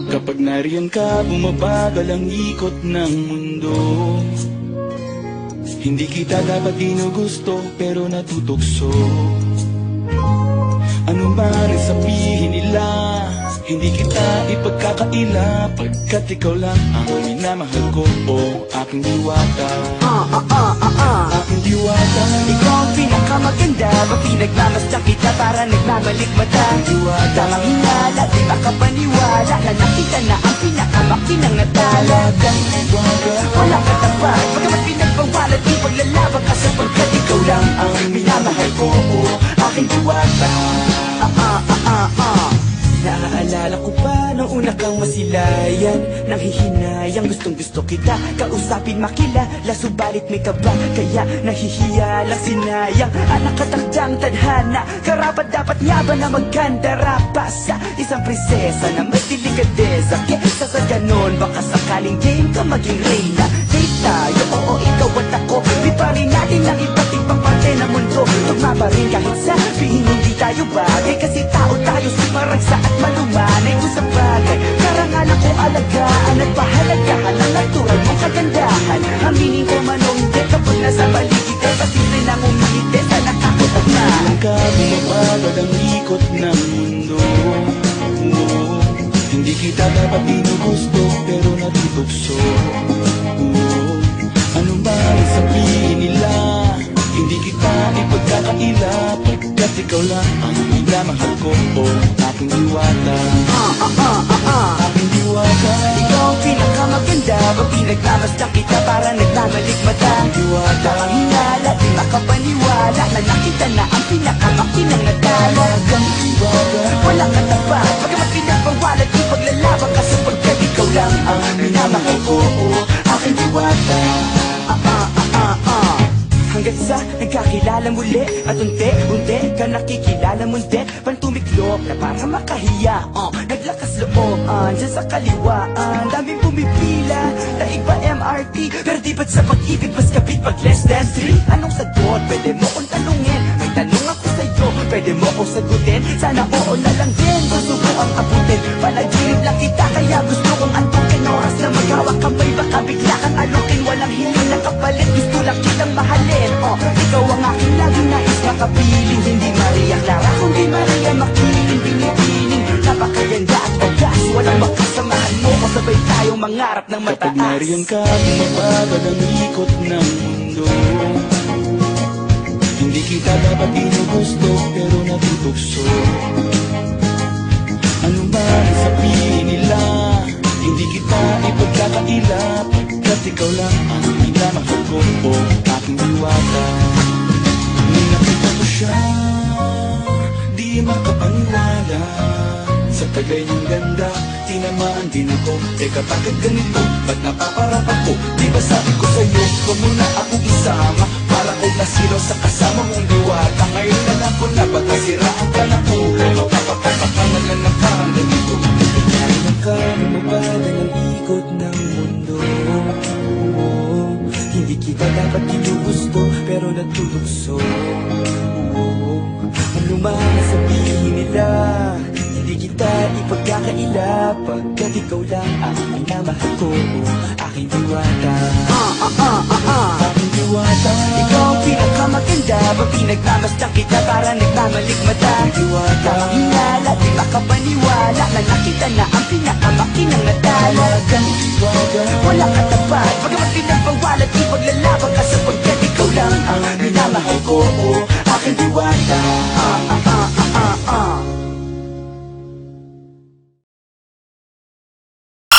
Kapag nariyan ka, bumabagal ang ikot ng mundo. Hindi kita dapat ginugusto, pero natutukso. Ano man ang sabihin nila, hindi kita ipagkakaila, pagkat ikaw lang ang minamahal ko, o aking diwata. Aking diwata. Ikaw ang pinakamaganda, pag pinagmamasdan kita para nagmamalikmata. Diwata. Tamang hinala, di makapaniwala na nakita na ang pinakamakinang natala. Talagang diwata. Walang katapat, pagkamat pinagbawalan di paglalaban ka, sapagkat ikaw lang ang minamahal ko, o aking diwata. Naaalala ko pa nung una kang masilayan, nang hihinayang gustong gusto kita kausapin, makilala, subalit may kaba, kaya nahihiya lang sinayang. Anak katagdang tadhana, karapat dapat nga ba na magkandara pa sa isang prinsesa na may delikadesa? Kesa sa ganon, baka sakaling game ka maging reyna. Date tayo, oo, ikaw at ako, di pa rin natin ang iba't ibang parte ng mundo. Tugma pa rin kahit sabihin hindi tayo bagay, kasi tao tayo, sumaragsa at malumanay. Kung sa bagay, karangalan ko alagaan at pahalagahan ang natural mong kagandahan. Aminin ko man o hindi, kapag nasa paligid ay pasimple nang umilite sa natakot at na. Nariyan ka, bumabagal ang ikot ng mundo. Hindi kita dapat ginugusto, pero natutukso. Ano man ang sabihin nila, hindi kita ipagkakaila, pagkat ikaw lang ang minamahal ko, o aking diwata. Aking diwata. Ikaw ang pinakamaganda, pag pinagmamasdan kita para nagmamalikmata. Diwata. Tamang hinala, di makapaniwala na nakita na ang pinakamakinang natala. Talagang diwata. Walang katapat, pagkamat pinagbawalan di paglalaban ka, sapagkat ikaw lang ang minamahal ko, o aking diwata. Hanggang sa nagkakilala muli, at unti-unti ka nakikilala mundi, pantumiklop na para makahiya. Naglakas loob, dyan sa kaliwaan, daming pumipila, daig pa MRT, pero di ba't sa pag-ibig mas kapit pag less than 3? Anong sagot? Pwede mo kong tanungin, may tanong ako sa'yo, pwede mo kong sagutin, sana oo na lang din, gusto ko ang abutin. Panaginip lang kita, kaya gusto kong antukin, oras na maghawak kamay, baka bigla kang alukin. Walang hiling na kapalit, gusto lang kitang mahalin. Ikaw ang aking laging nais makapiling, hindi Maria Clara, kundi Maria Makiling. Binibining, napakaganda at wagas, walang makasamahan mo, kasabay tayong mangarap ng mataas. Kapag nariyan ka, bumabagal ang ikot ng mundo. Hindi kita dapat ginugusto, pero natutukso. Ano man ang sabihin nila, hindi kita ipagkakaila, pagkat ikaw lang ang minamahal ko, o aking diwata. Nung nakita ko siya, di makapaniwala, sa tagay niyang ganda, tinamaan din ako. Teka, bakit ganito? Ba't napaparap ako? Di ba sabi ko sa'yo, huwag mo na akong isama, para ko nasilaw sa kasama mong diwata. Ngayon na lang ko na, ba't nasiraan ka na ulo? Mapapapapakaman na ng parang ganito. Nariyan ka, bumabagal ang ikot ng mundo. Hindi kita dapat ginugusto, pero natutukso. Ano man ang sabihin nila, hindi kita ipagkakaila, pagkat ikaw lang ang minamahal ko, aking diwata. Aking diwata. Ikaw ang pinakamaganda, pag pinagmamasdan kita para nagmamalikmata. Diwata. Tamang hinala, di makapaniwala na nakita na ang pinakamakinang natala. Talagang diwata. Walang katapat, pagkamat pinagbawalan di paglalaban ka, sapagkat ikaw lang ang minamahal ko,